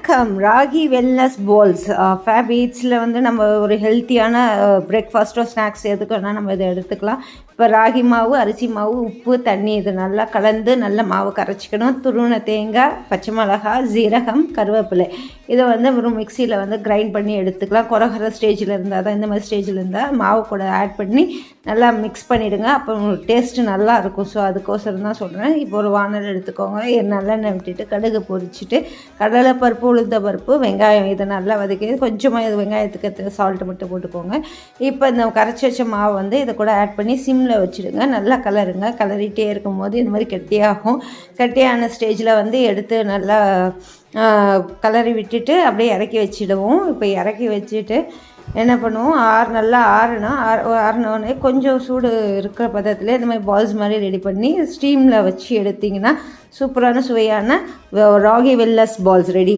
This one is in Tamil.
வணக்கம். ராகி வெல்னஸ் பால்ஸ் ஃபேப் ஈட்ஸில் வந்து நம்ம ஒரு ஹெல்த்தியான பிரேக்ஃபாஸ்ட்டோ ஸ்நாக்ஸ் எதுக்கு வேணால் நம்ம இதை எடுத்துக்கலாம். இப்போ ராகி மாவு, அரிசி மாவு, உப்பு, தண்ணி இது நல்லா கலந்து நல்ல மாவு கரைச்சிக்கணும். துருவின தேங்காய், பச்சை மிளகாய், ஜீரகம், கருவேப்பிலை இதை வந்து ஒரு மிக்சியில் வந்து கிரைண்ட் பண்ணி எடுத்துக்கலாம். குறகிற ஸ்டேஜில் இருந்தால் தான், இந்த மாதிரி ஸ்டேஜில் இருந்தால் மாவு கூட ஆட் பண்ணி நல்லா மிக்ஸ் பண்ணிவிடுங்க. அப்போ உங்களுக்கு டேஸ்ட்டு நல்லாயிருக்கும். ஸோ அதுக்கோசரம் தான் சொல்கிறேன். இப்போ ஒரு வானல் எடுத்துக்கோங்க. நல்லெண்ணெய் விட்டுட்டு கடுகு பொரிச்சிட்டு கடலைப்பருப்பு, உளுந்த பருப்பு, வெங்காயம் இதை நல்லா வதக்கி கொஞ்சமாக இது வெங்காயத்துக்கு சால்ட்டு மட்டும் போட்டுக்கோங்க. இப்போ இந்த கரைச்சி வச்ச மாவு வந்து இதை கூட ஆட் பண்ணி சிம்மில் வச்சுடுங்க. நல்லா கலருங்க. கலரிட்டே இருக்கும்போது இந்த மாதிரி கெட்டியாகும். கெட்டியான ஸ்டேஜில் வந்து எடுத்து நல்லா கலரி விட்டுட்டு அப்படியே இறக்கி வச்சிடுவோம். இப்போ இறக்கி வச்சுட்டு என்ன பண்ணுவோம், நல்லா ஆறினோடனே கொஞ்சம் சூடு இருக்கிற பதத்தில் இந்த மாதிரி பால்ஸ் மாதிரி ரெடி பண்ணி ஸ்டீமில் வச்சு எடுத்திங்கன்னா சூப்பரான சுவையான ராகி வெல்னஸ் பால்ஸ் ரெடி.